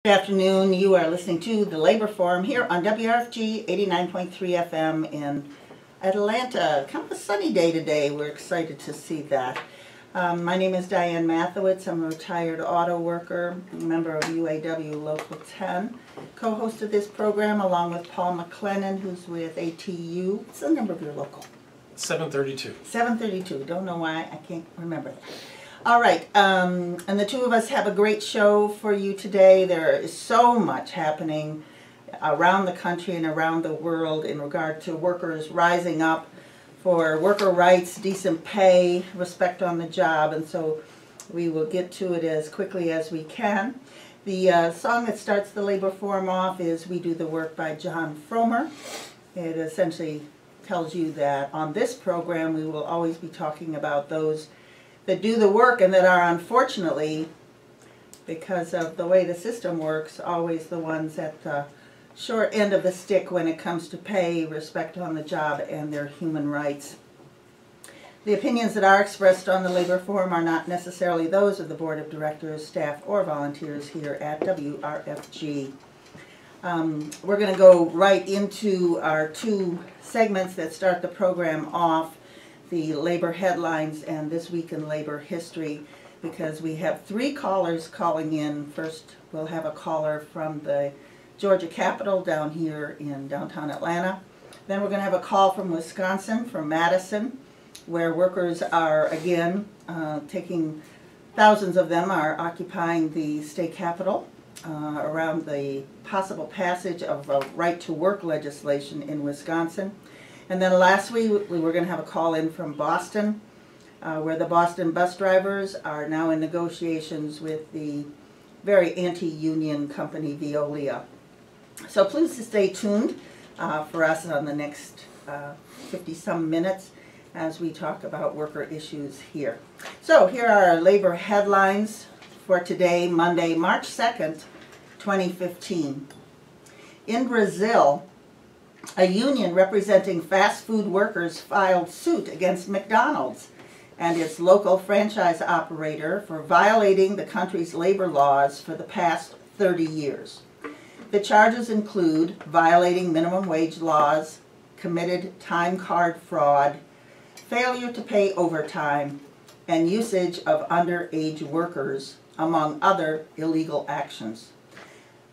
Good afternoon. You are listening to the Labor Forum here on WRFG 89.3 FM in Atlanta. Kind of a sunny day today. We're excited to see that. My name is Diane Mathowitz. I'm a retired auto worker, a member of UAW Local 10. Co-hosted this program along with Paul McLennan, who's with ATU. What's the number of your local? 732. 732. Don't know why. I can't remember that. All right, and the two of us have a great show for you today. There is so much happening around the country and around the world in regard to workers rising up for worker rights, decent pay, respect on the job, and so we will get to it as quickly as we can. The song that starts the Labor Forum off is We Do the Work by John Fromer. It essentially tells you that on this program we will always be talking about those that do the work and that are, unfortunately, because of the way the system works, always the ones at the short end of the stick when it comes to pay, respect on the job, and their human rights. The opinions that are expressed on the Labor Forum are not necessarily those of the Board of Directors, staff, or volunteers here at WRFG. We're going to go right into our two segments that start the program off, the labor headlines and This Week in Labor History, because we have three callers calling in. First, we'll have a caller from the Georgia Capitol down here in downtown Atlanta. Then we're going to have a call from Wisconsin, from Madison, where workers are again thousands of them are occupying the state capitol around the possible passage of right-to-work legislation in Wisconsin. And then lastly, we were going to have a call in from Boston, where the Boston bus drivers are now in negotiations with the very anti-union company Veolia. So please stay tuned for us on the next 50-some minutes as we talk about worker issues here. So here are our labor headlines for today, Monday, March 2nd, 2015. In Brazil, a union representing fast food workers filed suit against McDonald's and its local franchise operator for violating the country's labor laws for the past 30 years. The charges include violating minimum wage laws, committed time card fraud, failure to pay overtime, and usage of underage workers, among other illegal actions.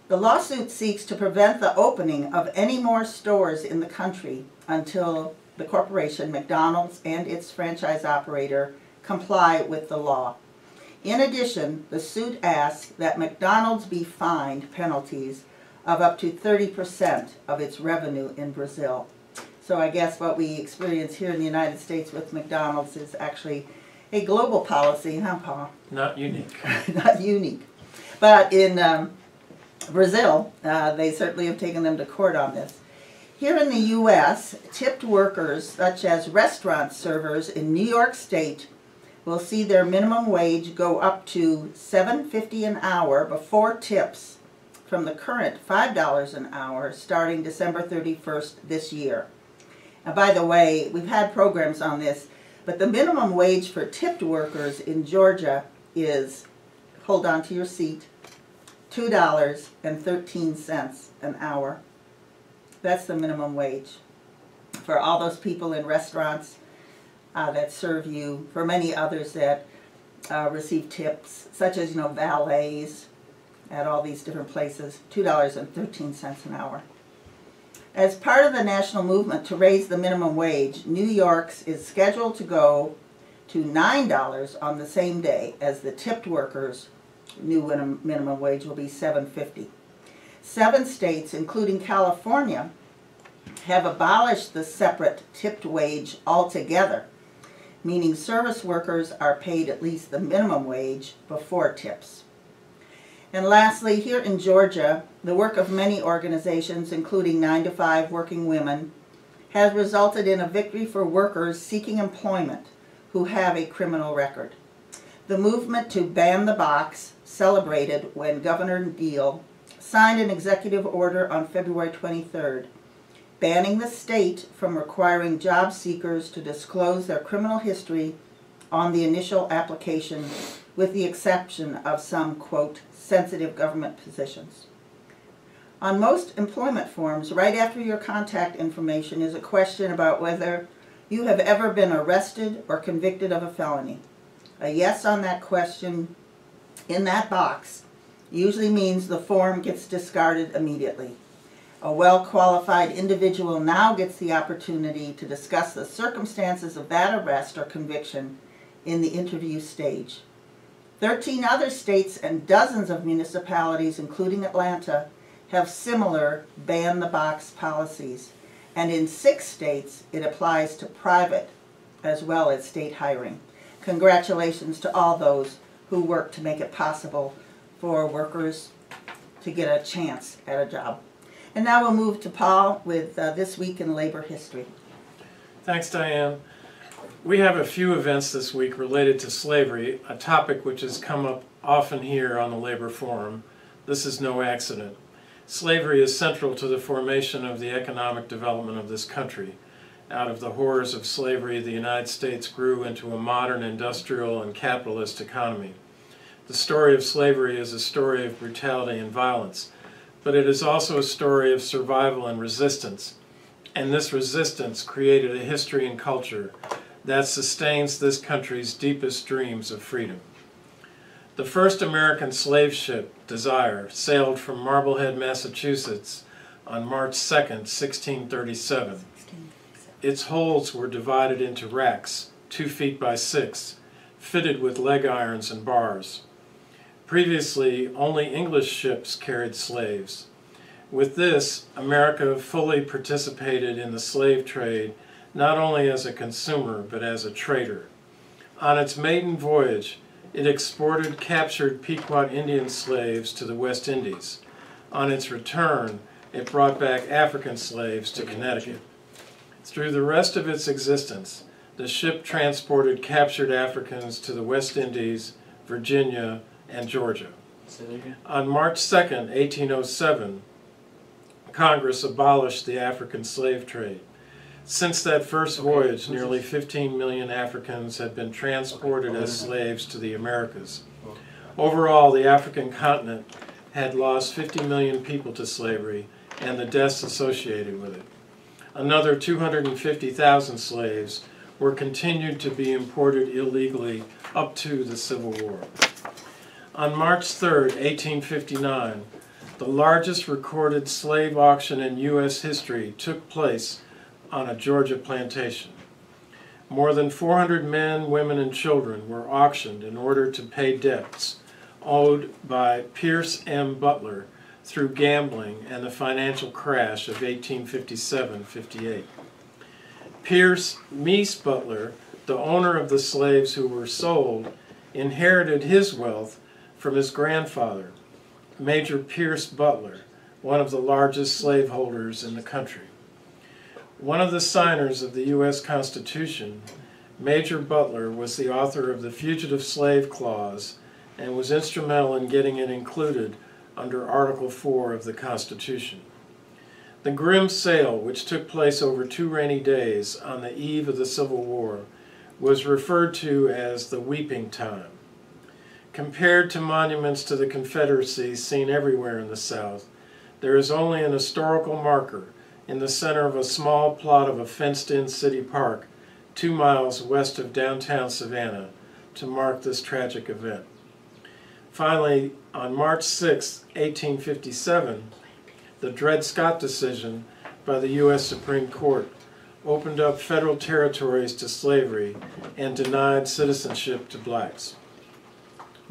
The lawsuit seeks to prevent the opening of any more stores in the country until the corporation, McDonald's, and its franchise operator comply with the law. In addition, the suit asks that McDonald's be fined penalties of up to 30% of its revenue in Brazil. So I guess what we experience here in the United States with McDonald's is actually a global policy, huh, Paul? Not unique. Not unique. But in Brazil, they certainly have taken them to court on this. Here in the U.S., tipped workers, such as restaurant servers in New York State, will see their minimum wage go up to $7.50 an hour before tips from the current $5 an hour starting December 31st this year. And by the way, we've had programs on this, but the minimum wage for tipped workers in Georgia is, hold on to your seat, $2.13 an hour. That's the minimum wage for all those people in restaurants that serve you, for many others that receive tips, such as, valets at all these different places, $2.13 an hour. As part of the national movement to raise the minimum wage, New York's is scheduled to go to $9 on the same day as the tipped workers' new minimum wage will be $7.50. 7 states, including California, have abolished the separate tipped wage altogether, meaning service workers are paid at least the minimum wage before tips. And lastly, here in Georgia, the work of many organizations, including 9 to 5 Working Women, has resulted in a victory for workers seeking employment who have a criminal record. The movement to ban the box celebrated when Governor Deal signed an executive order on February 23rd, banning the state from requiring job seekers to disclose their criminal history on the initial application with the exception of some, quote, sensitive government positions. On most employment forms, right after your contact information is a question about whether you have ever been arrested or convicted of a felony. A yes on that question in that box usually means the form gets discarded immediately. A well-qualified individual now gets the opportunity to discuss the circumstances of that arrest or conviction in the interview stage. 13 other states and dozens of municipalities, including Atlanta, have similar ban-the-box policies. And in 6 states, it applies to private as well as state hiring. Congratulations to all those who work to make it possible for workers to get a chance at a job. And now we'll move to Paul with This Week in Labor History. Thanks, Diane. We have a few events this week related to slavery, a topic which has come up often here on the Labor Forum. This is no accident. Slavery is central to the formation of the economic development of this country. Out of the horrors of slavery, the United States grew into a modern industrial and capitalist economy. The story of slavery is a story of brutality and violence, but it is also a story of survival and resistance. And this resistance created a history and culture that sustains this country's deepest dreams of freedom. The first American slave ship, Desire, sailed from Marblehead, Massachusetts on March 2nd, 1637. Its holds were divided into racks, 2 feet by 6, fitted with leg irons and bars. Previously, only English ships carried slaves. With this, America fully participated in the slave trade, not only as a consumer, but as a trader. On its maiden voyage, it exported captured Pequot Indian slaves to the West Indies. On its return, it brought back African slaves to Connecticut. Through the rest of its existence, the ship transported captured Africans to the West Indies, Virginia, and Georgia. On March 2nd, 1807, Congress abolished the African slave trade. Since that first voyage, nearly 15 million Africans had been transported as slaves to the Americas. Overall, the African continent had lost 50 million people to slavery and the deaths associated with it. Another 250,000 slaves were continued to be imported illegally up to the Civil War. On March 3rd, 1859, the largest recorded slave auction in U.S. history took place on a Georgia plantation. More than 400 men, women, and children were auctioned in order to pay debts owed by Pierce M. Butler through gambling and the financial crash of 1857-58. Pierce Meese Butler, the owner of the slaves who were sold, inherited his wealth from his grandfather, Major Pierce Butler, one of the largest slaveholders in the country. One of the signers of the U.S. Constitution, Major Butler was the author of the Fugitive Slave Clause and was instrumental in getting it included under Article 4 of the Constitution. The grim sale, which took place over 2 rainy days on the eve of the Civil War, was referred to as the Weeping Time. Compared to monuments to the Confederacy seen everywhere in the South, there is only an historical marker in the center of a small plot of a fenced-in city park 2 miles west of downtown Savannah to mark this tragic event. Finally, on March 6, 1857, the Dred Scott decision by the U.S. Supreme Court opened up federal territories to slavery and denied citizenship to blacks.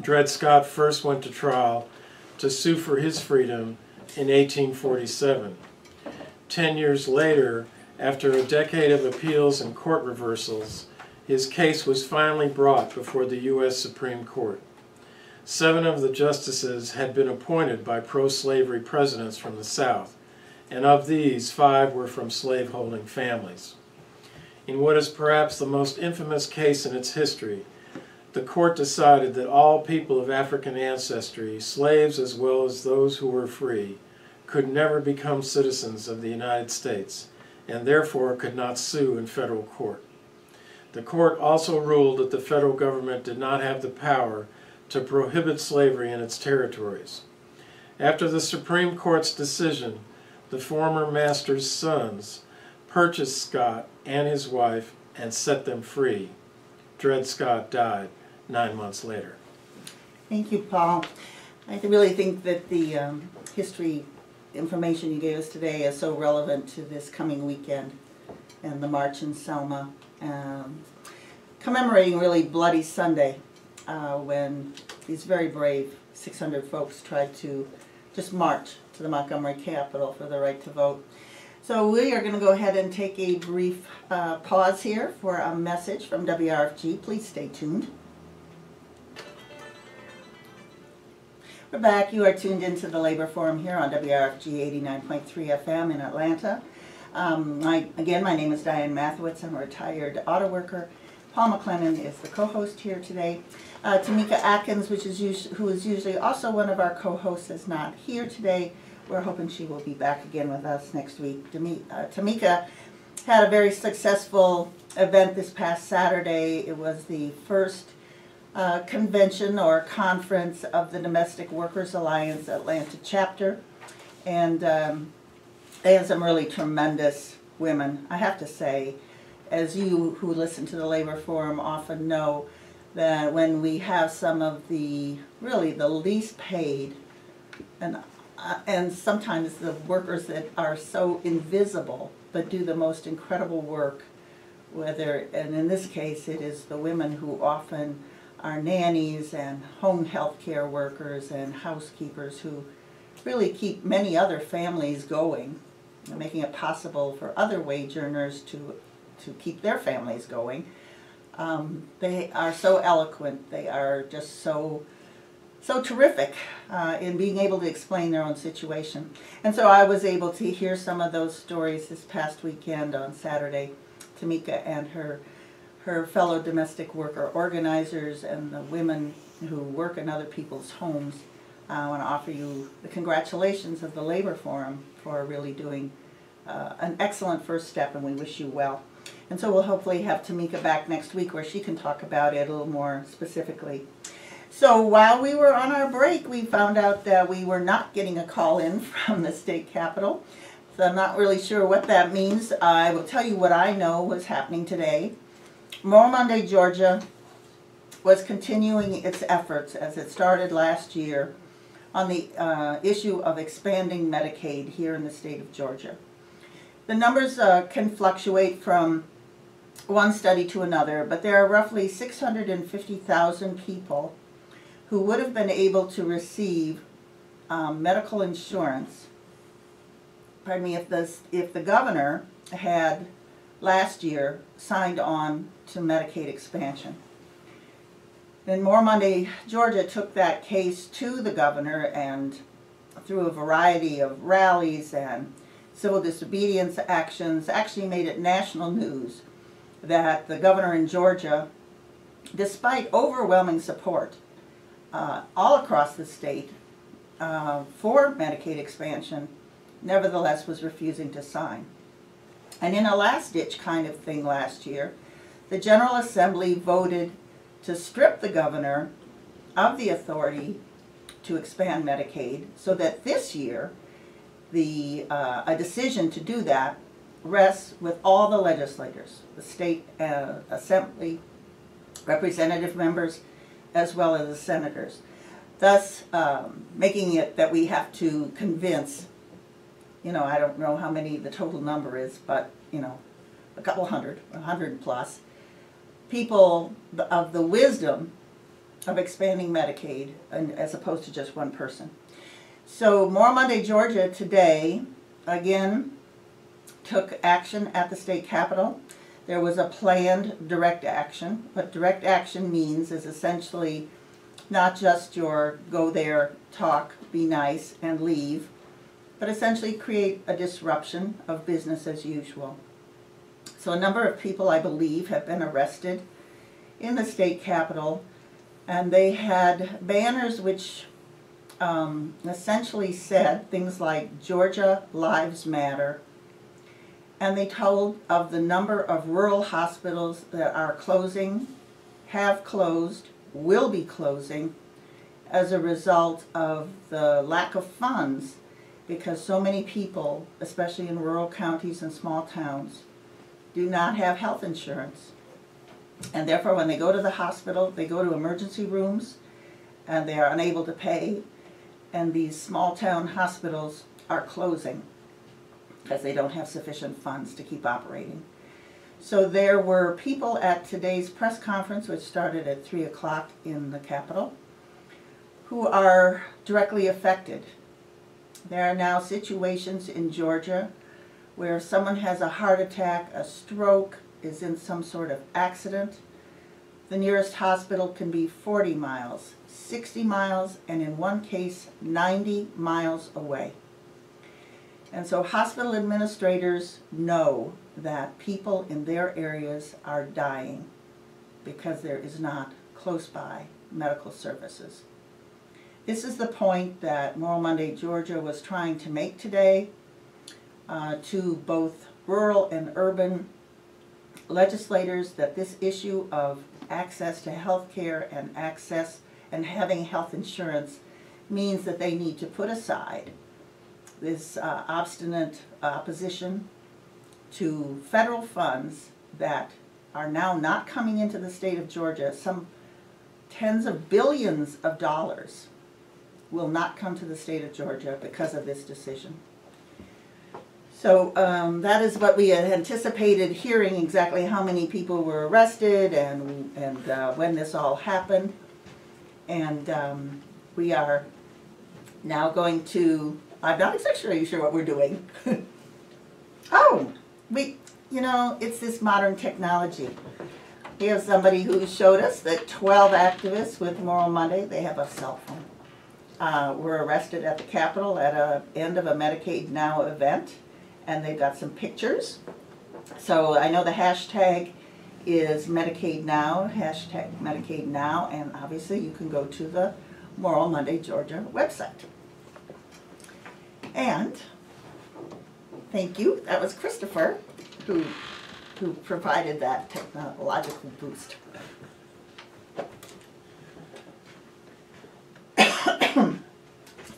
Dred Scott first went to trial to sue for his freedom in 1847. 10 years later, after a decade of appeals and court reversals, his case was finally brought before the U.S. Supreme Court. 7 of the justices had been appointed by pro-slavery presidents from the South, and of these, 5 were from slaveholding families. In what is perhaps the most infamous case in its history, the court decided that all people of African ancestry, slaves as well as those who were free, could never become citizens of the United States, and therefore could not sue in federal court. The court also ruled that the federal government did not have the power to prohibit slavery in its territories. After the Supreme Court's decision, the former master's sons purchased Scott and his wife and set them free. Dred Scott died 9 months later. Thank you, Paul. I really think that the history information you gave us today is so relevant to this coming weekend and the March in Selma, commemorating really Bloody Sunday, when these very brave 600 folks tried to just march to the Montgomery Capitol for the right to vote. So we are going to go ahead and take a brief pause here for a message from WRFG. Please stay tuned. We're back. You are tuned into the Labor Forum here on WRFG 89.3 FM in Atlanta. Again, my name is Diane Mathewitz. I'm a retired auto worker. Paul McLennan is the co-host here today. Tamika Atkins, who is usually also one of our co-hosts, is not here today. We're hoping she will be back again with us next week. Tamika had a very successful event this past Saturday. It was the first convention or conference of the Domestic Workers Alliance Atlanta chapter, and they had some really tremendous women. I have to say, as you who listen to the Labor Forum often know, that when we have some of the really the least paid and sometimes the workers that are so invisible but do the most incredible work, and in this case it is the women who often are nannies and home health care workers and housekeepers who really keep many other families going, making it possible for other wage earners to keep their families going. They are so eloquent. They are just so terrific in being able to explain their own situation. And so I was able to hear some of those stories this past weekend on Saturday. Tamika and her fellow domestic worker organizers and the women who work in other people's homes. I want to offer you the congratulations of the Labor Forum for really doing an excellent first step, and we wish you well. And so we'll hopefully have Tamika back next week where she can talk about it a little more specifically. So while we were on our break, we found out that we were not getting a call in from the state capitol. So I'm not really sure what that means. I will tell you what I know was happening today. Monday, Georgia was continuing its efforts as it started last year on the issue of expanding Medicaid here in the state of Georgia. The numbers can fluctuate from one study to another, but there are roughly 650,000 people who would have been able to receive medical insurance, if the governor had last year signed on to Medicaid expansion. Then Monday, Georgia took that case to the governor, and through a variety of rallies and civil disobedience actions, actually made it national news that the governor in Georgia, despite overwhelming support all across the state for Medicaid expansion, nevertheless was refusing to sign. And in a last-ditch kind of thing last year, the General Assembly voted to strip the governor of the authority to expand Medicaid, so that this year a decision to do that rests with all the legislators, the state assembly, representative members, as well as the senators, thus making it that we have to convince, I don't know how many the total number is, but a couple hundred, 100 plus, people of the wisdom of expanding Medicaid, as opposed to just one person. So Monday, Georgia today, again, took action at the state capitol. There was a planned direct action. What direct action means is essentially not just your go there, talk, be nice, and leave, but essentially create a disruption of business as usual. So a number of people, I believe, have been arrested in the state capitol, and they had banners which essentially said things like "Georgia Lives Matter," and they told of the number of rural hospitals that are closing, have closed, will be closing, as a result of the lack of funds, because so many people, especially in rural counties and small towns, do not have health insurance. And therefore, when they go to the hospital, they go to emergency rooms and they are unable to pay, and these small town hospitals are closing because they don't have sufficient funds to keep operating. So there were people at today's press conference, which started at 3 o'clock in the Capitol, who are directly affected. There are now situations in Georgia where someone has a heart attack, a stroke, is in some sort of accident. The nearest hospital can be 40 miles, 60 miles, and in one case, 90 miles away. And so hospital administrators know that people in their areas are dying because there is not close by medical services. This is the point that Moral Monday Georgia was trying to make today to both rural and urban legislators, that this issue of access to health care and access and having health insurance means that they need to put aside this obstinate opposition to federal funds that are now not coming into the state of Georgia. Some tens of billions of dollars will not come to the state of Georgia because of this decision. So that is what we had anticipated hearing, exactly how many people were arrested and when this all happened. And we are now going to, I'm not exactly sure what we're doing. Oh, it's this modern technology. We have somebody who showed us that 12 activists with Moral Monday, they have a cell phone, were arrested at the Capitol at the end of a Medicaid Now event, and they've got some pictures. So I know the hashtag is Medicaid Now, hashtag Medicaid Now, and obviously you can go to the Moral Monday Georgia website. And thank you, that was Christopher who provided that technological boost.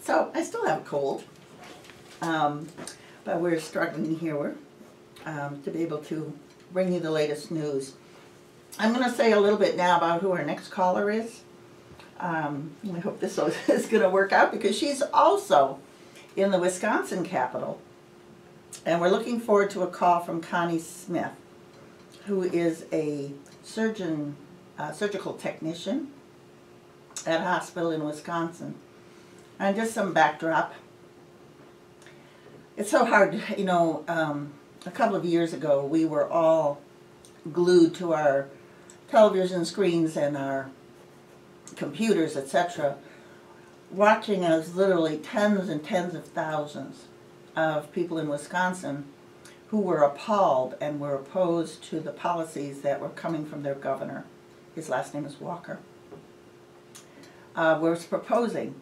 So I still have a cold, but we're struggling here to be able to bring you the latest news. I'm going to say a little bit now about who our next caller is. I hope this is going to work out because she's also in the Wisconsin Capitol. And we're looking forward to a call from Connie Smith, who is a surgeon, surgical technician at a hospital in Wisconsin. And just some backdrop. It's so hard, a couple of years ago we were all glued to our television screens and our computers, etc., watching as literally tens and tens of thousands of people in Wisconsin who were appalled and were opposed to the policies that were coming from their governor. His last name is Walker. Was proposing.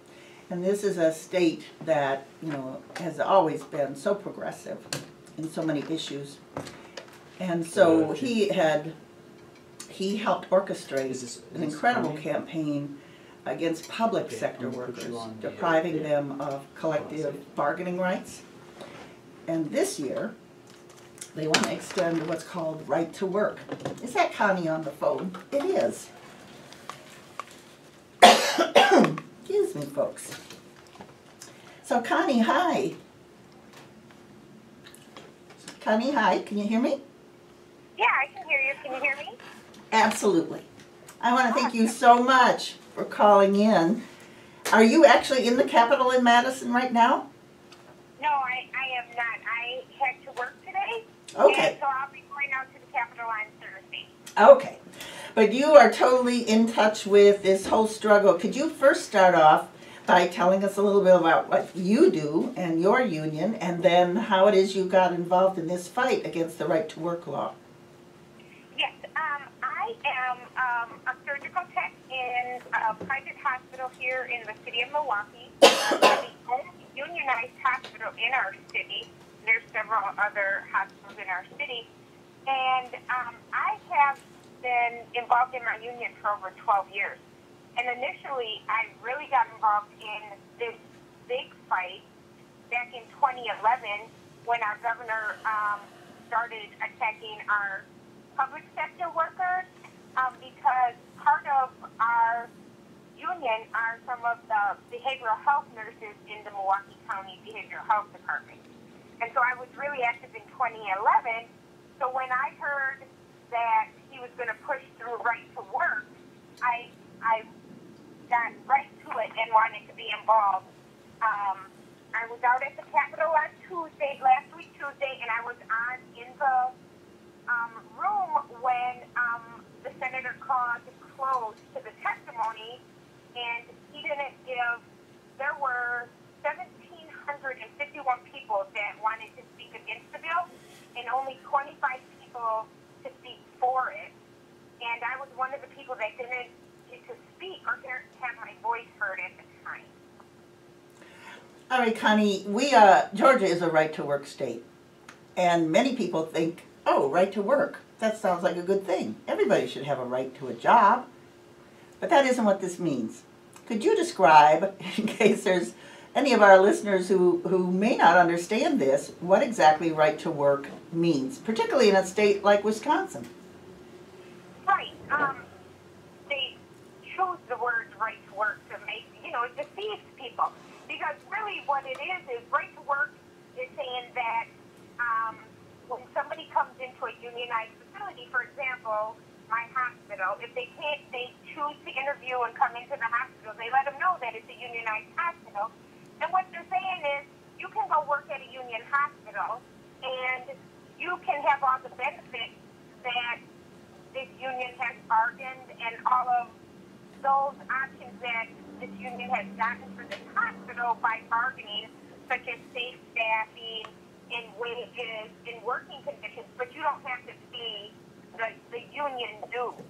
And this is a state that, has always been so progressive in so many issues. And so he helped orchestrate an incredible campaign against public sector workers, depriving them of collective bargaining rights. And this year, they want to extend what's called right to work. Is that Connie on the phone? It is. Excuse me, folks. So Connie, hi. Connie, hi. Can you hear me? Yeah, I can hear you. Can you hear me? Absolutely. I want to thank you so much for calling in. Are you actually in the Capitol in Madison right now? No, I am not. I had to work today. Okay. And so I'll be going out to the Capitol on Thursday. Okay. But you are totally in touch with this whole struggle. Could you first start off by telling us a little bit about what you do and your union, and then how it is you got involved in this fight against the right to work law? Yes, I am a surgical tech in a private hospital here in the city of Milwaukee. We're the only unionized hospital in our city. There's several other hospitals in our city. And I have been involved in my union for over 12 years. And initially, I really got involved in this big fight back in 2011 when our governor started attacking our public sector workers because part of our union are some of the behavioral health nurses in the Milwaukee County Behavioral Health Department. And so I was really active in 2011. So when I heard that he was going to push through right to work, I got right to it and wanted to be involved. I was out at the Capitol last week Tuesday, and I was in the room when the senator called to close to the testimony, and he didn't give. There were 1,751 people that wanted to speak against the bill, and only 25 people to speak for it. And I was one of the people that didn't get to speak or have my voice heard at the time. All right, Connie, Georgia is a right-to-work state, and many people think, oh, right to work, that sounds like a good thing. Everybody should have a right to a job, but that isn't what this means. Could you describe, in case there's any of our listeners who may not understand this, what exactly right to work means, particularly in a state like Wisconsin? Right. They chose the word right to work to make, it deceives people. Because really what it is right to work is saying that when somebody comes into a unionized facility, for example, my hospital, if they choose to interview and come into the hospital, they let them know that it's a unionized hospital. And what they're saying is you can go work at a union hospital and you can have all the benefits that this union has bargained and all of those options that this union has gotten for this hospital by bargaining, such as safe staffing, in wages, in working conditions, but you don't have to pay the union dues.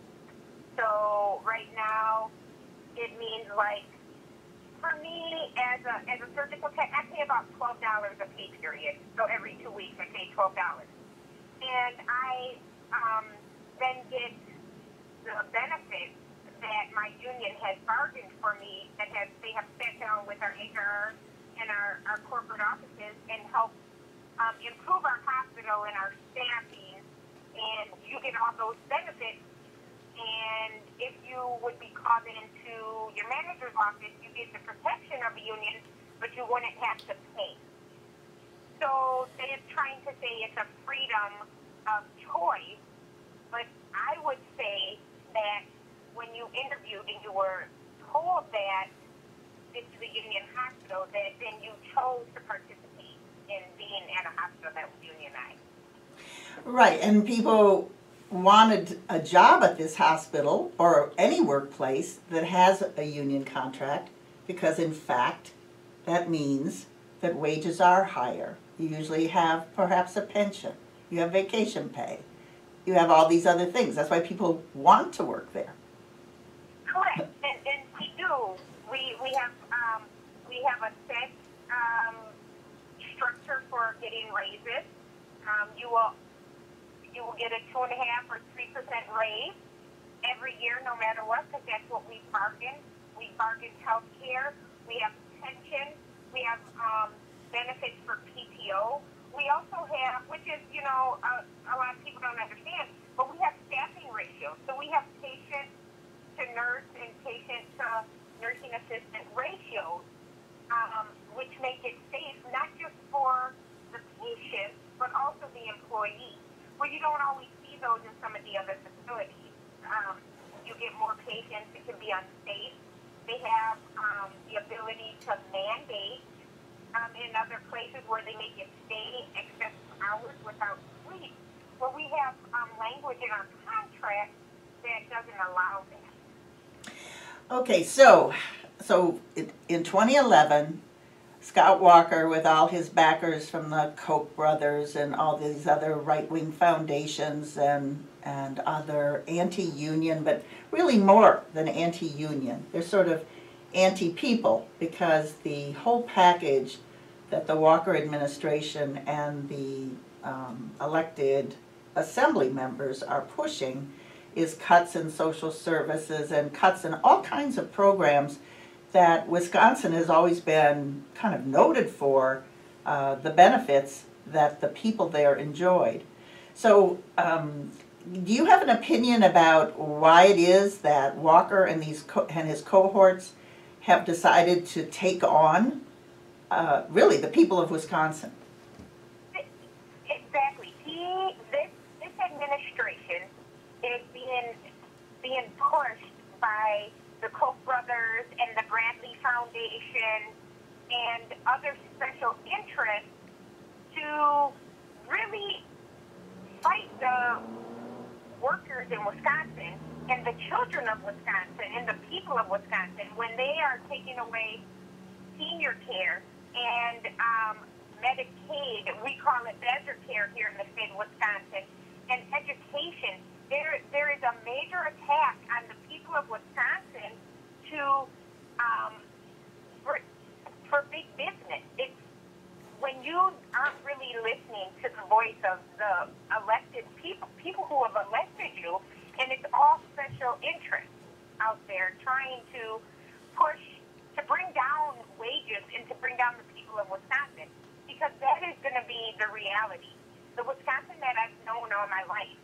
So right now, it means like, for me, as a surgical tech, I pay about $12 a pay period. So every 2 weeks, I pay $12. And I then get the benefits that my union has bargained for me, they have sat down with our HR and our corporate offices and helped improve our hospital and our staffing, and you get all those benefits. And if you would be called into your manager's office, you get the protection of a union, but you wouldn't have to pay. So they're trying to say it's a freedom of choice, but I would say that when you interviewed and you were told that this is a union hospital, that then you chose to participate in being at a hospital that was unionized. Right, and people wanted a job at this hospital or any workplace that has a union contract because, in fact, that means that wages are higher. You usually have perhaps a pension. You have vacation pay. You have all these other things. That's why people want to work there. Correct, and we do. We have a set structure for getting raises. You will get a 2.5% or 3% raise every year, no matter what, because that's what we bargained. We bargained health care. We have pension. We have benefits for PTO. We also have, which is, a lot of people don't understand, but we have staffing ratios. So we have patient to nurse and patient to nursing assistant ratios, which make it safe, not just for the patient, but also the employee. Well, you don't always see those in some of the other facilities. You get more patients, it can be unsafe. They have the ability to mandate in other places where they make it stay excessive hours without sleep. Well, we have language in our contract that doesn't allow that. Okay, so in 2011, Scott Walker, with all his backers from the Koch brothers and all these other right-wing foundations and other anti-union, but really more than anti-union. They're sort of anti-people because the whole package that the Walker administration and the elected assembly members are pushing is cuts in social services and cuts in all kinds of programs that Wisconsin has always been kind of noted for, the benefits that the people there enjoyed. So do you have an opinion about why it is that Walker and his cohorts have decided to take on really the people of Wisconsin? Exactly. This administration is being pushed by the Koch brothers and the Bradley Foundation and other special interests to really fight the workers in Wisconsin and the children of Wisconsin and the people of Wisconsin when they are taking away senior care and Medicaid. We call it Badger Care here in the state of Wisconsin, and education. There is a major attack on the people of Wisconsin to for big business. It's when you aren't really listening to the voice of the elected people who have elected you, and it's all special interests out there trying to push to bring down wages and to bring down the people of Wisconsin, because that is going to be the reality. The Wisconsin that I've known all my life,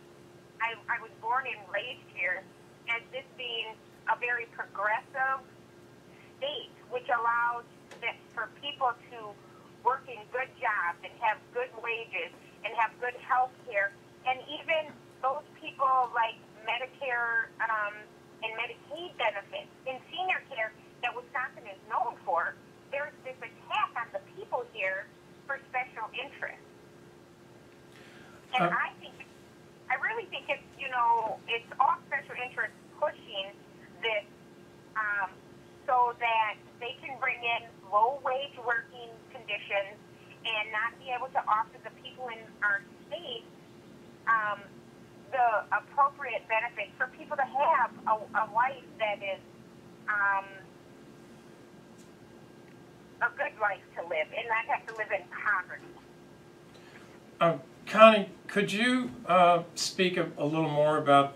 I was born and raised here as this being a very progressive state, which allows that for people to work in good jobs and have good wages and have good health care, and even those people like Medicare and Medicaid benefits and senior care that Wisconsin is known for. There's this attack on the people here for special interests. And I really think it's, it's all special interests pushing this so that they can bring in low-wage working conditions and not be able to offer the people in our state the appropriate benefits for people to have a life that is a good life to live and not have to live in poverty. Connie, could you speak a little more about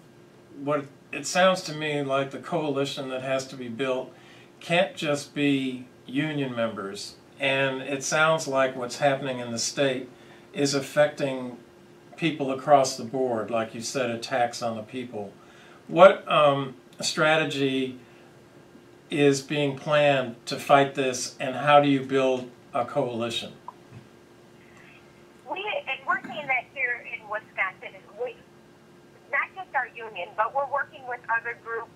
what it sounds to me like the coalition that has to be built can't just be union members, and it sounds like what's happening in the state is affecting people across the board, like you said, attacks on the people. What strategy is being planned to fight this, and how do you build a coalition? We're seeing that here in Wisconsin, not just our union, but we're working with other groups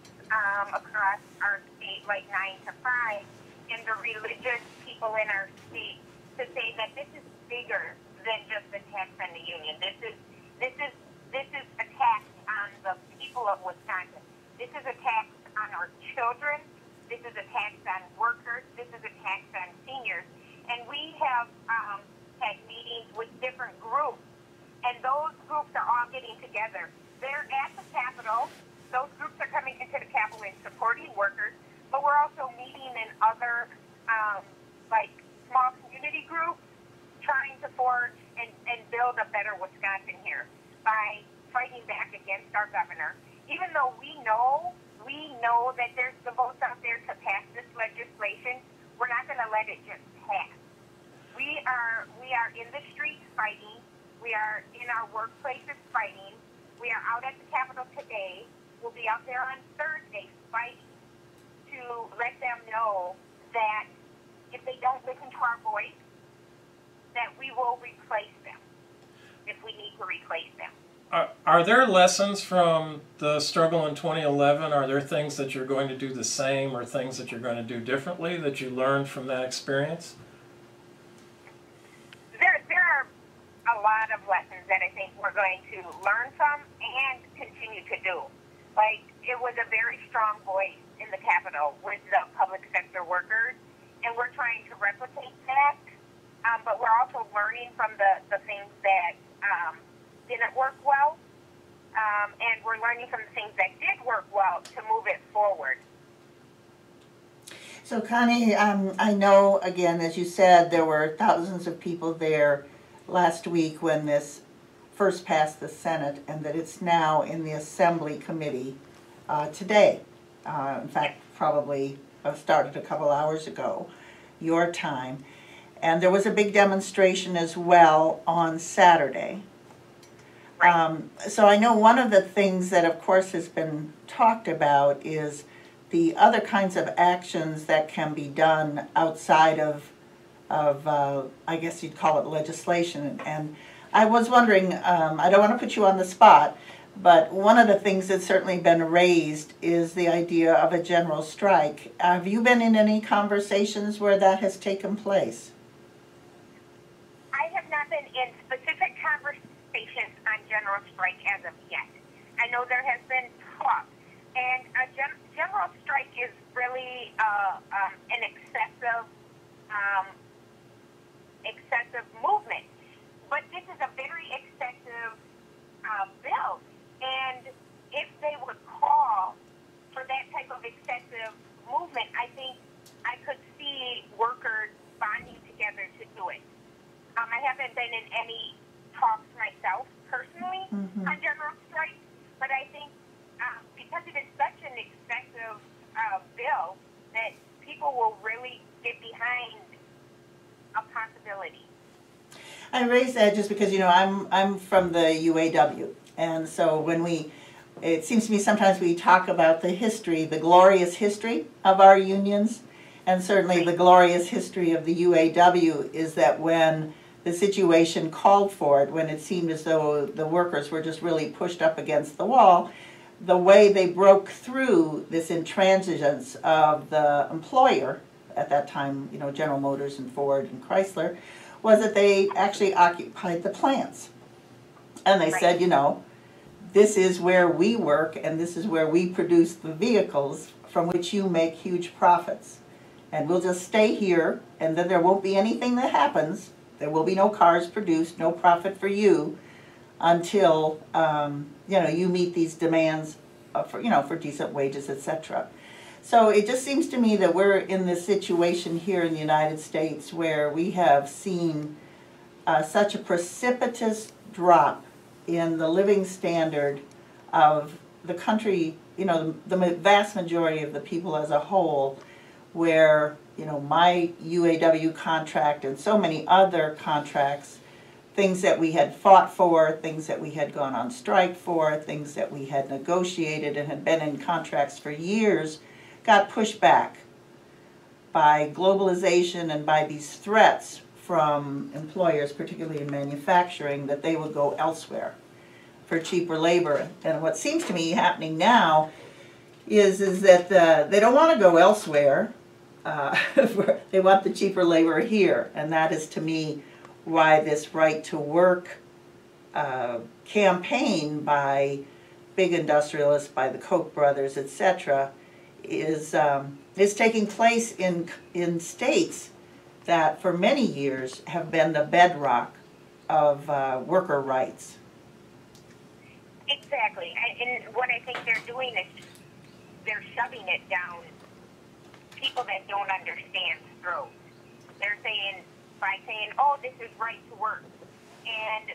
across our state, like 9 to 5, and the religious people in our state, to say that this is bigger than just attacks on the union. This is attacks on the people of Wisconsin. This is attacks on our children. This is attacks on workers. This is attacks on seniors. And we have had meetings with different groups, and those groups are all getting together. They're at the Capitol. Those groups are coming into the Capitol and supporting workers, but we're also meeting in other, like, small community groups, trying to forge and build a better Wisconsin here by fighting back against our governor. Even though we know that there's the votes out there to pass this legislation, we're not going to let it just pass. We are in the streets fighting. We are in our workplaces fighting. We are out at the Capitol today. We'll be out there on Thursday fighting to let them know that if they don't listen to our voice, that we will replace them if we need to replace them. Are there lessons from the struggle in 2011? Are there things that you're going to do the same or things that you're going to do differently that you learned from that experience? There are a lot of lessons that I think we're going to learn from and continue to do. Like, it was a very strong voice in the Capitol with the public sector workers, and we're trying to replicate that, but we're also learning from the things that didn't work well, and we're learning from the things that did work well to move it forward. So Connie, I know, again, as you said, there were thousands of people there last week when this first passed the Senate and that it's now in the Assembly Committee today. In fact, probably started a couple hours ago, your time. And there was a big demonstration as well on Saturday. So I know one of the things that of course has been talked about is the other kinds of actions that can be done outside of I guess you'd call it legislation. And I was wondering, I don't want to put you on the spot, but one of the things that's certainly been raised is the idea of a general strike. Have you been in any conversations where that has taken place? I have not been in specific conversations on general strike as of yet. I know there has been talk, and a general strike is really an excessive movement. But this is a very excessive bill, and if they would call for that type of excessive movement, I think I could see workers bonding together to do it. I haven't been in any talks myself personally on general strike, but I think because it is such an excessive bill that people will really get behind a possibility. I raise that just because, you know, I'm from the UAW, and so when it seems to me sometimes we talk about the history, the glorious history of our unions, and certainly the glorious history of the UAW is that when the situation called for it, when it seemed as though the workers were just really pushed up against the wall, the way they broke through this intransigence of the employer, at that time, you know, General Motors and Ford and Chrysler, was that they actually occupied the plants. And they said, you know, this is where we work and this is where we produce the vehicles from which you make huge profits. And we'll just stay here, and then there won't be anything that happens. There will be no cars produced, no profit for you until you know, you meet these demands for, you know, for decent wages, etc. So it just seems to me that we're in this situation here in the United States where we have seen such a precipitous drop in the living standard of the country, you know, the vast majority of the people as a whole, where, you know, my UAW contract and so many other contracts, things that we had fought for, things that we had gone on strike for, things that we had negotiated and had been in contracts for years, got pushed back by globalization and by these threats from employers, particularly in manufacturing, that they would go elsewhere for cheaper labor. And what seems to me happening now is that they don't want to go elsewhere. They want the cheaper labor here, and that is to me why this right to work campaign by big industrialists, by the Koch brothers, etc., is taking place in states that for many years have been the bedrock of worker rights. Exactly, and what I think they're doing is they're shoving it down people that don't understand throats. They're saying, by saying, oh, this is right to work, and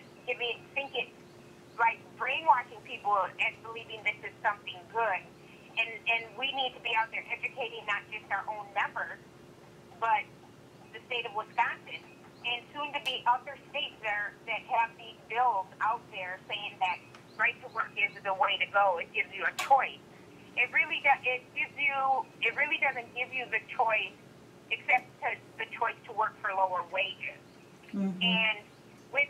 like brainwashing people and believing this is something good. And we need to be out there educating not just our own members, but the state of Wisconsin, and soon to be other states that have these bills out there saying that right to work is the way to go. It gives you a choice. It really doesn't give you the choice, except the choice to work for lower wages. And with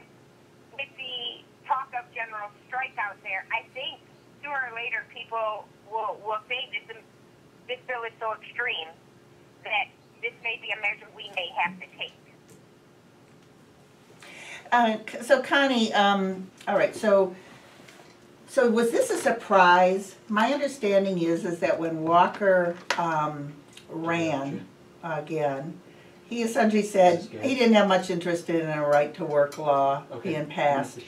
the talk of general strike out there, I think sooner or later people will say this bill is so extreme that this may be a measure we may have to take. So Connie, all right, so was this a surprise? My understanding is that when Walker ran again, he essentially said he didn't have much interest in a right-to-work law being passed.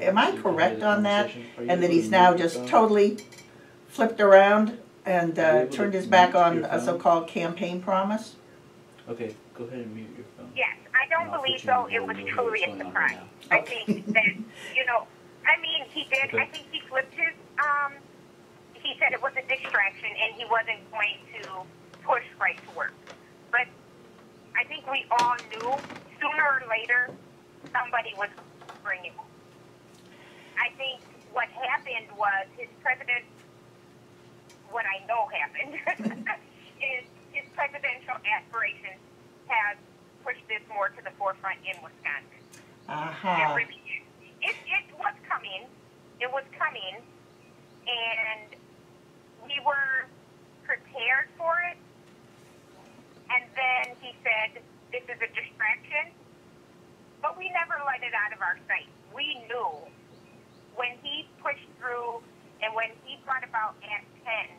Am I correct on that? And that he's now just totally flipped around and turned his back on a so-called campaign promise? Okay, go ahead and mute your phone. Yes, I don't believe so. It was truly a surprise. I think that, you know, I mean, he did. Okay. I think he flipped his. He said it was a distraction and he wasn't going to push right to work. But I think we all knew sooner or later somebody was bringing it. I think what happened was his president. What I know happened is his presidential aspirations has pushed this more to the forefront in Wisconsin. Aha. It was coming. It was coming, and we were prepared for it. And then he said, "This is a distraction," but we never let it out of our sight. We knew when he pushed through and when he brought about Act 10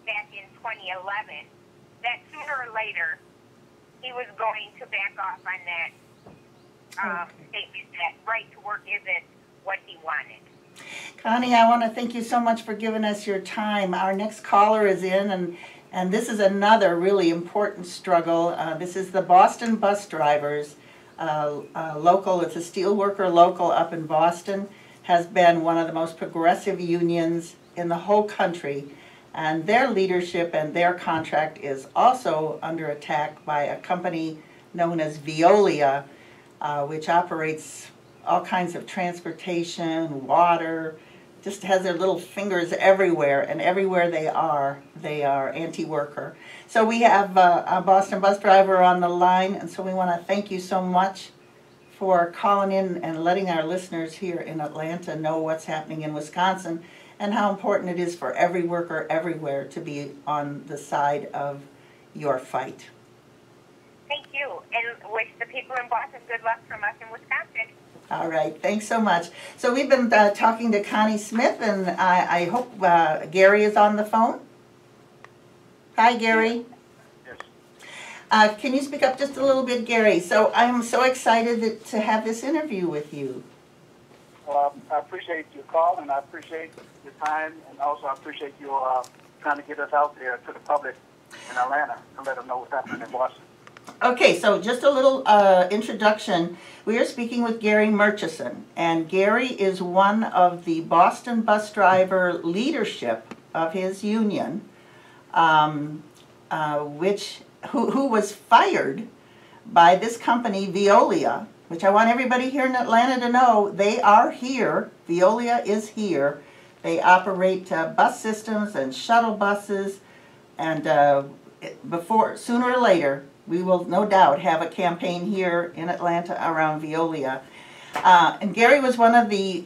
back in 2011, that sooner or later he was going to back off on that statement that right to work isn't what he wanted. Connie, I want to thank you so much for giving us your time. Our next caller is in, and this is another really important struggle. This is the Boston bus drivers. Local, it's a steelworker local up in Boston, has been one of the most progressive unions in the whole country. And their leadership and their contract is also under attack by a company known as Veolia, which operates all kinds of transportation, water, just has their little fingers everywhere, and everywhere they are anti-worker. So we have a Boston bus driver on the line, and so we want to thank you so much for calling in and letting our listeners here in Atlanta know what's happening in Wisconsin and how important it is for every worker everywhere to be on the side of your fight. Thank you, and wish the people in Boston good luck from us in Wisconsin. All right, thanks so much. So we've been talking to Connie Smith, and I hope Gary is on the phone. Hi, Gary. Yes. Can you speak up just a little bit, Gary? So I'm so excited to have this interview with you. Well, I appreciate your call, and I appreciate your time, and also I appreciate you trying to get us out there to the public in Atlanta to let them know what's happening in Boston. Okay, so just a little introduction. We are speaking with Gary Murchison, and Gary is one of the Boston bus driver leadership of his union, who was fired by this company, Veolia, which I want everybody here in Atlanta to know, they are here. Veolia is here. They operate bus systems and shuttle buses, and sooner or later, we will no doubt have a campaign here in Atlanta around Veolia. And Gary was one of the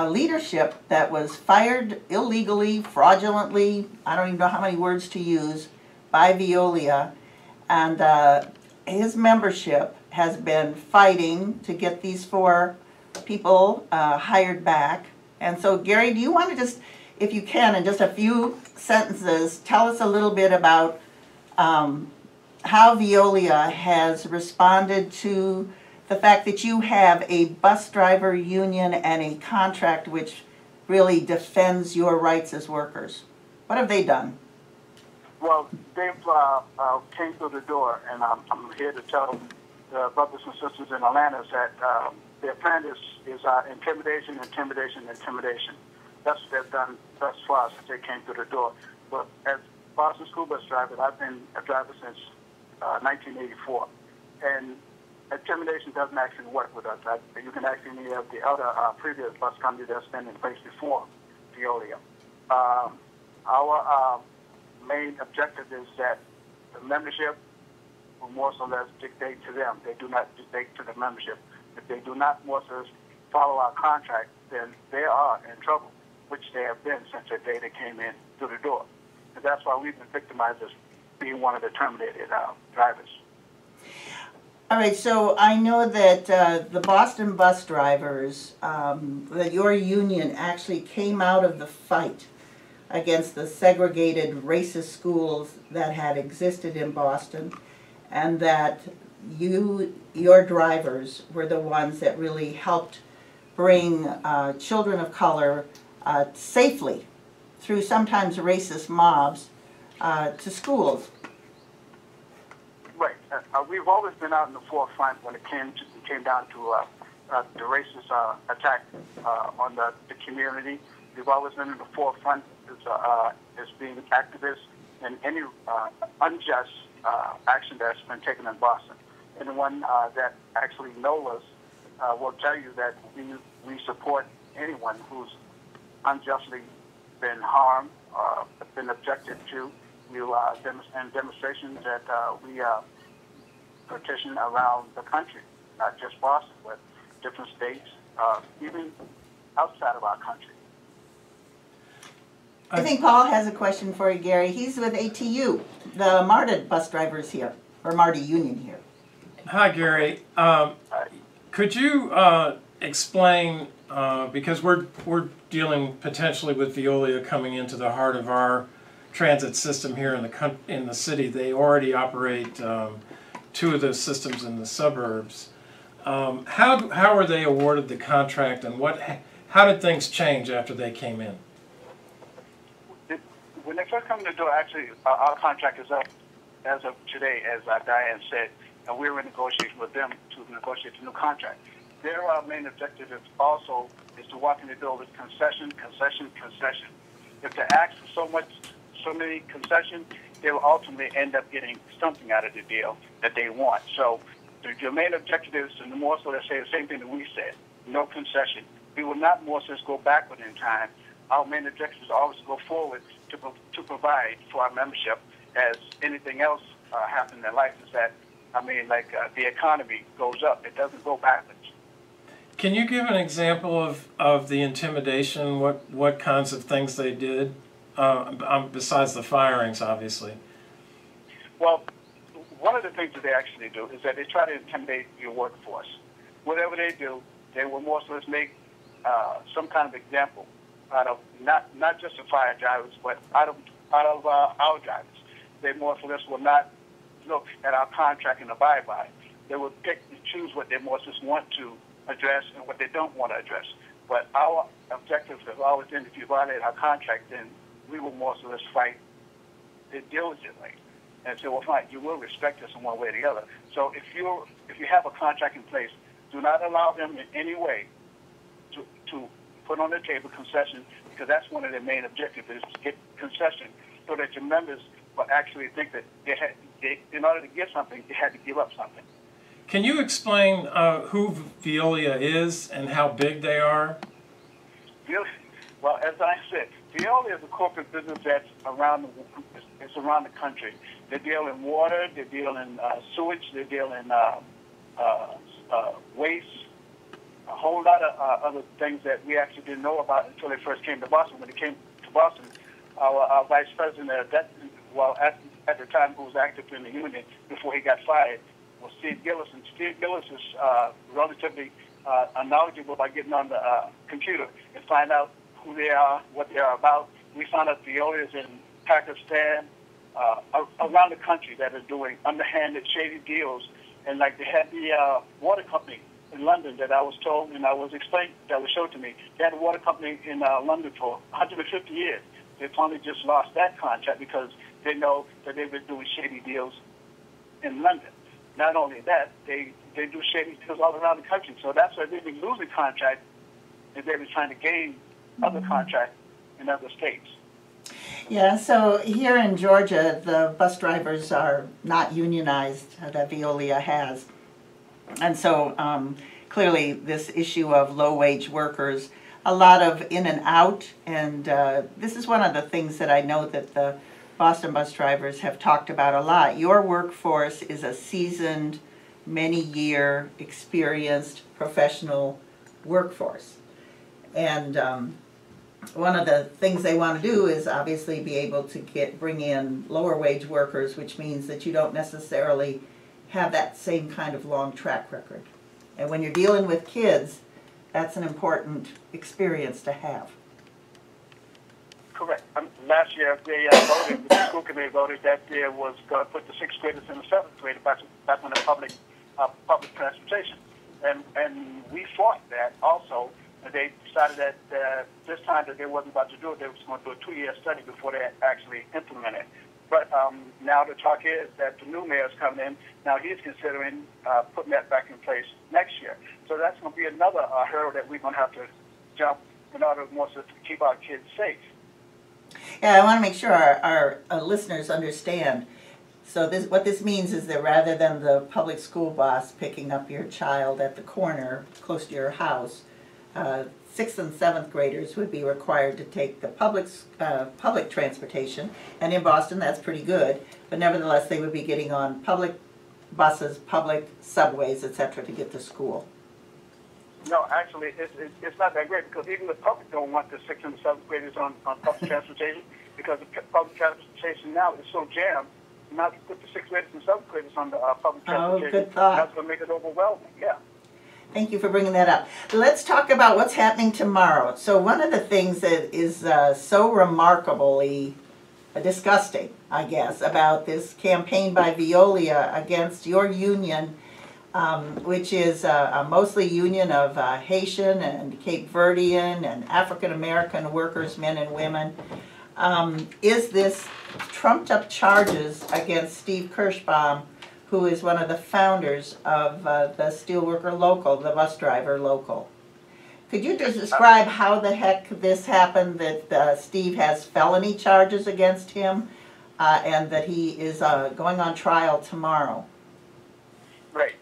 leadership that was fired illegally, fraudulently, I don't even know how many words to use, by Veolia. And his membership has been fighting to get these 4 people hired back. And so Gary, do you want to just, if you can, in just a few sentences, tell us a little bit about how Veolia has responded to the fact that you have a bus driver union and a contract which really defends your rights as workers. What have they done? Well, they've came through the door, and I'm here to tell the brothers and sisters in Atlanta that their plan is intimidation, intimidation, intimidation. That's what they've done thus far since they came through the door. But as Boston school bus driver, I've been a driver since 1984, and intimidation doesn't actually work with us. You can ask any of the other previous bus companies that's been in place before Veolia. Our main objective is that the membership will more or less dictate to them. They do not dictate to the membership. If they do not more or less follow our contract, then they are in trouble, which they have been since the day they came in through the door. And that's why we've been victimized as being one of the terminated drivers. All right, so I know that the Boston bus drivers, that your union actually came out of the fight against the segregated racist schools that had existed in Boston, and that your drivers were the ones that really helped bring children of color safely through sometimes racist mobs to schools. Right. We've always been out in the forefront when it came down to the racist attack on the community. We've always been in the forefront as being activists in any unjust action that's been taken in Boston. Anyone that actually knows us will tell you that we support anyone who's unjustly been harmed or been objected to. We and demonstrations that we petition around the country, not just Boston, but different states, even outside of our country. I think Paul has a question for you, Gary. He's with ATU, the MARTA bus drivers here, or MARTA union here. Hi, Gary. Could you explain, because we're dealing potentially with Veolia coming into the heart of our transit system here in the city. They already operate 2 of those systems in the suburbs. How were they awarded the contract, and how did things change after they came in? When they first come in the door, actually, our contract is up as of today, as Diane said, and we're in negotiation with them to negotiate a new contract. Their main objective is also to walk in the door with concession, concession, concession. If they ask for so many concessions, they will ultimately end up getting something out of the deal that they want. So your main objective is to more so to say the same thing that we said, no concession. We will not more so go backward in time. Our main objective is always to go forward to provide for our membership, as anything else happens in life is that, the economy goes up. It doesn't go backwards. Can you give an example of the intimidation, what kinds of things they did, besides the firings, obviously? Well, one of the things that they actually do is that they try to intimidate your workforce. Whatever they do, they will more so make some kind of example out of not just the fire drivers, but out of our drivers. They more or less will not look at our contract and abide by it. They will pick and choose what they more or less want to address and what they don't want to address. But our objective has always been, if you violate our contract, then we will more or less fight it diligently and say, well, fine, you will respect us in one way or the other. So if you have a contract in place, do not allow them in any way to put on the table concession, because that's one of their main objectives, is to get concession so that your members will actually think that in order to get something, they had to give up something. Can you explain who Veolia is and how big they are? Well, as I said, Veolia is a corporate business that's around the country. They deal in water, they deal in sewage, they deal in waste, a whole lot of other things that we actually didn't know about until they first came to Boston. When they came to Boston, our vice president at the time, who was active in the union before he got fired, was Steve Gillis. And Steve Gillis is relatively knowledgeable by getting on the computer and find out who they are, what they are about. We found out Veolia is in Pakistan, around the country, that are doing underhanded, shady deals. And like they had the water company in London that I was told, and that was showed to me. They had a water company in London for 150 years. They finally just lost that contract because they know that they've been doing shady deals in London. Not only that, they do shady deals all around the country. So that's why they've been losing contracts, and they've been trying to gain other contracts in other states. Yeah, so here in Georgia, the bus drivers are not unionized, that Veolia has. And so clearly this issue of low-wage workers, a lot of in and out, and this is one of the things that I know that the Boston bus drivers have talked about a lot. Your workforce is a seasoned, many-year, experienced, professional workforce. And one of the things they want to do is obviously be able to bring in lower-wage workers, which means that you don't necessarily have that same kind of long track record. And when you're dealing with kids, that's an important experience to have. Correct. Last year, they voted, the school committee voted that they was going to put the 6th graders and the 7th graders back on the public transportation. And we fought that also. They decided that this time that they wasn't about to do it, they was going to do a 2-year study before they actually implemented it. But now the talk is that the new mayor's coming in. Now he's considering putting that back in place next year. So that's going to be another hurdle that we're going to have to jump in order to keep our kids safe. Yeah, I want to make sure our listeners understand. So what this means is that rather than the public school bus picking up your child at the corner close to your house, 6th and 7th graders would be required to take the public transportation, and in Boston that's pretty good, but nevertheless they would be getting on public buses, public subways, etc. to get to school. No, actually, it's not that great because even the public don't want the 6th and 7th graders on public transportation because the public transportation now is so jammed. Now to put the 6th graders and 7th graders on the public transportation, good thought. That's going to make it overwhelming. Yeah. Thank you for bringing that up. Let's talk about what's happening tomorrow. So one of the things that is so remarkably disgusting, I guess, about this campaign by Veolia against your union, which is a mostly union of Haitian and Cape Verdean and African American workers, men and women, is this trumped up charges against Steve Kirschbaum, who is one of the founders of the Steelworker Local, the bus driver local. Could you just describe how the heck this happened, that Steve has felony charges against him and that he is going on trial tomorrow? Right.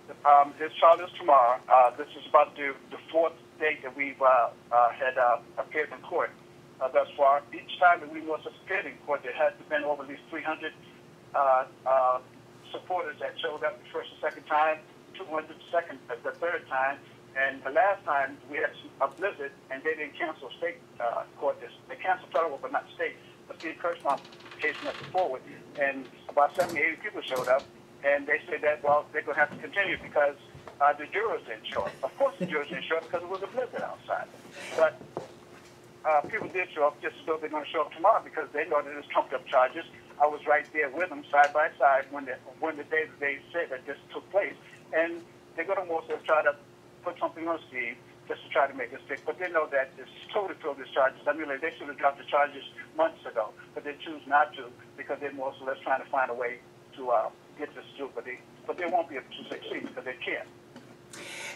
His trial is tomorrow. This is about the fourth date that we've had appeared in court thus far. Each time that we was appeared in court, there has been over at least 300 supporters that showed up the first and second time, 200 the third time, and the last time we had a blizzard and they didn't cancel state court. They canceled federal but not state. The Steve Kirschbaum case went forward, and about 70, 80 people showed up, and they said that, well, they're going to have to continue because the jurors didn't show up. Of course the jurors didn't show up because it was a blizzard outside. But people did show up just as though they're going to show up tomorrow because they know that it's trumped up charges. I was right there with them side by side when the day that they said that this took place. And they're going to also try to put something on Steve just to try to make it stick. But they know that it's totally filled with charges. I mean, they should have dropped the charges months ago, but they choose not to because they're more or less trying to find a way to get this through. But they won't be able to succeed because they can't.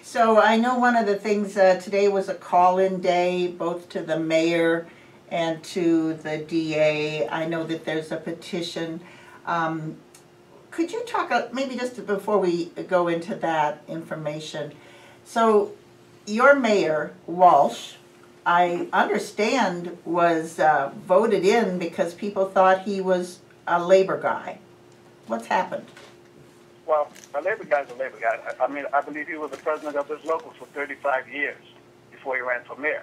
So I know one of the things today was a call-in day, both to the mayor and to the DA. I know that there's a petition. Could you talk, maybe just before we go into that information, so your mayor, Walsh, I understand was voted in because people thought he was a labor guy. What's happened? Well, a labor guy's a labor guy. I mean, I believe he was the president of this local for 35 years before he ran for mayor.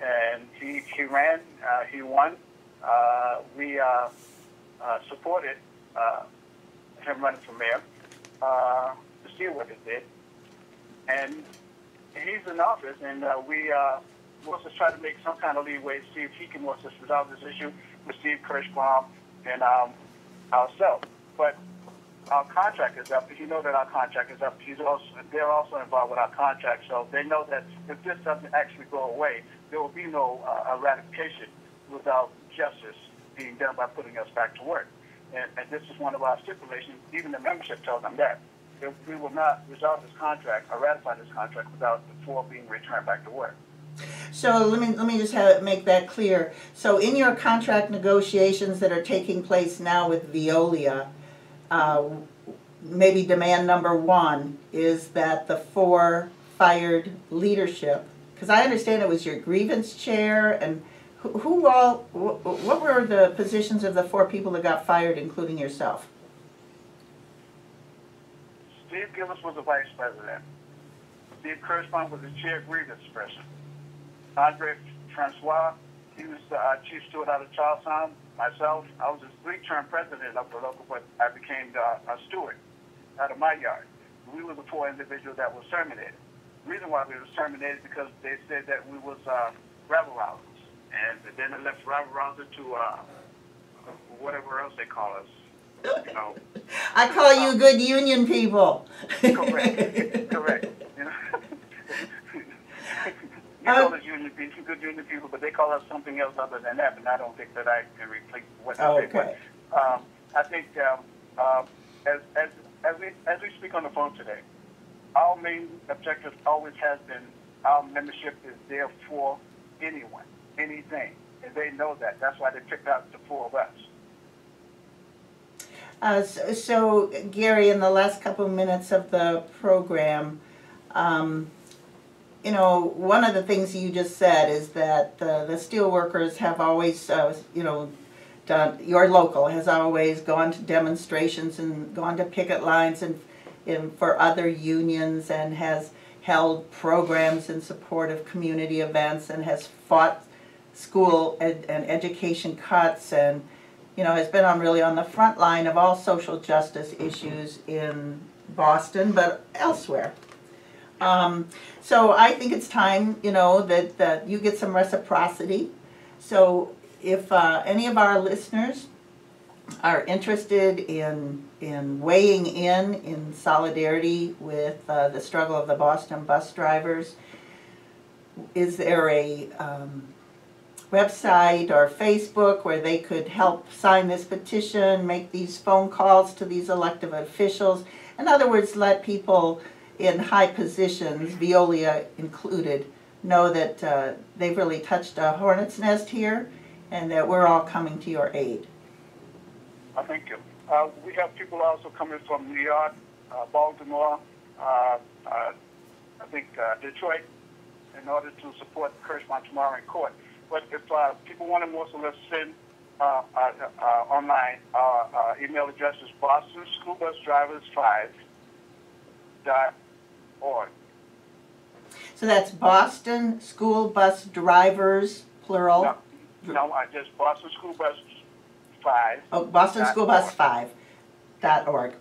And he ran, he won. We supported him running for mayor. The steelworkers did. And he's in office, and we want to try to make some kind of leeway to see if he can want to resolve this issue with Steve Kirschbaum and ourselves. But our contract is up. You know that our contract is up. They're also involved with our contract, so they know that if this doesn't actually go away, there will be no ratification without justice being done by putting us back to work. And this is one of our stipulations. Even the membership tells them that. We will not resolve this contract or ratify this contract without the four being returned back to work. So let me just make that clear. So in your contract negotiations that are taking place now with Veolia, maybe demand number one is that the four fired leadership, because I understand it was your grievance chair, and what were the positions of the four people that got fired, including yourself? Steve Gillis was the vice president. Steve Kirschbaum was the chair grievance person. Andre Francois, he was the chief steward out of Charlestown. Myself, I was a 3-term president of the local, but I became a steward out of my yard. We were the four individuals that was terminated. The reason why we was terminated because they said that we was rabble rousers. And then they left rabble rouser to whatever else they call us. You know. I call you good union people. Correct. Correct. You know. You call us union people, good union people, but they call us something else other than that. And I don't think that I can replace what they say. Okay. I think as we speak on the phone today, our main objective always has been our membership is there for anyone, anything, and they know that. That's why they picked out the four of us. So, Gary, in the last couple of minutes of the program, you know, one of the things you just said is that the steel workers have always, you know, your local has always gone to demonstrations and gone to picket lines and for other unions, and has held programs in support of community events, and has fought school and education cuts, and you know, has been really on the front line of all social justice issues in Boston, but elsewhere. So I think it's time, you know, that you get some reciprocity. So if any of our listeners are interested in weighing in solidarity with the struggle of the Boston bus drivers, is there a website or Facebook where they could help sign this petition, make these phone calls to these elected officials? In other words, let people in high positions, Veolia included, know that they've really touched a hornet's nest here, and that we're all coming to your aid. Thank you. We have people also coming from New York, Baltimore, I think Detroit, in order to support Kirschman tomorrow in court. But if people want to more, so let's send online. Our email address is bostonschoolbusdrivers5.org. So that's Boston School Bus Drivers, plural? No, just Boston School Bus 5. Oh, Boston School Bus 5.org.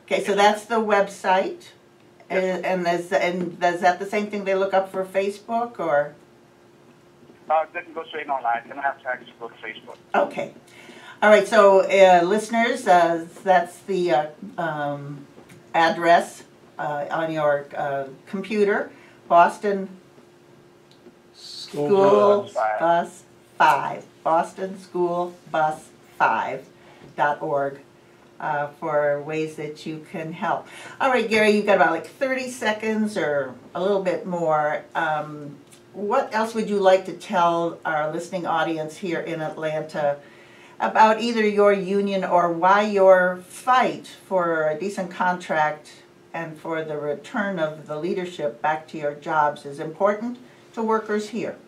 Okay, so that's the website. Yes. And is that the same thing they look up for Facebook, or? They can go straight online. They don't have to actually go to Facebook. Okay. All right, so listeners, that's the address on your computer, Boston School Bus 5, Boston School Bus 5.org for ways that you can help. All right, Gary, you've got about like 30 seconds or a little bit more. What else would you like to tell our listening audience here in Atlanta about either your union or why your fight for a decent contract and for the return of the leadership back to your jobs is important to workers here?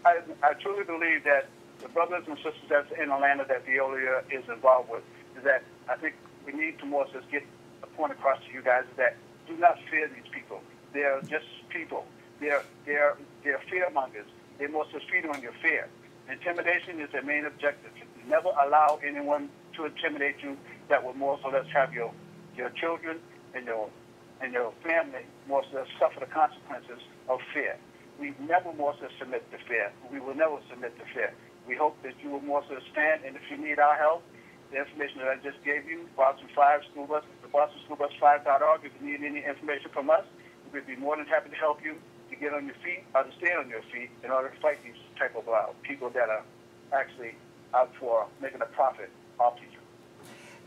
I truly believe that the brothers and sisters that's in Atlanta that Veolia is involved with, is that I think we need to more just get a point across to you guys that do not fear these people. They're just people. They're fear-mongers. They more just feed on your fear. Intimidation is their main objective. Never allow anyone to intimidate you that will more so less have your children and your family more so less suffer the consequences of fear. We never more so submit to fear. We will never submit to fear. We hope that you will more so stand, and if you need our help, the information that I just gave you, Boston 5 School Bus, the Boston School Bus 5.org. If you need any information from us, we'd be more than happy to help you to get on your feet or to stay on your feet in order to fight these type of people that are actually out for making a profit off you.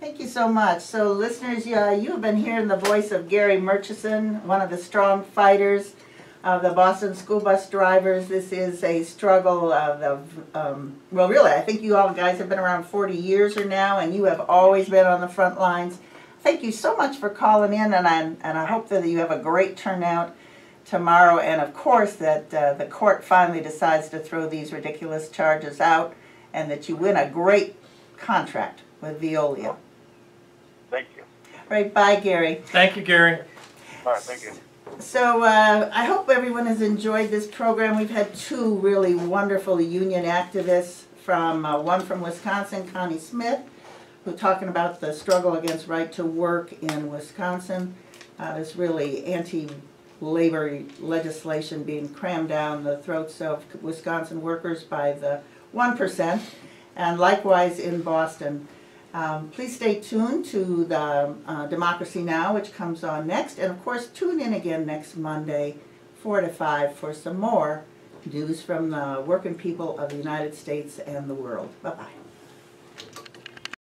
Thank you so much. So listeners, you have been hearing the voice of Gary Murchison, one of the strong fighters of the Boston School Bus Drivers. This is a struggle well, really, I think you all guys have been around 40 years or now, and you have always been on the front lines. Thank you so much for calling in, and I hope that you have a great turnout tomorrow, and of course that the court finally decides to throw these ridiculous charges out, and that you win a great contract with Veolia. Thank you. Right, bye, Gary. Thank you, Gary. All right, thank you. So I hope everyone has enjoyed this program. We've had two really wonderful union activists, one from Wisconsin, Connie Smith, who talking about the struggle against right to work in Wisconsin. This really anti-labor legislation being crammed down the throats of Wisconsin workers by the 1%, and likewise in Boston. Please stay tuned to the Democracy Now!, which comes on next. And of course, tune in again next Monday, 4 to 5, for some more news from the working people of the United States and the world. Bye-bye.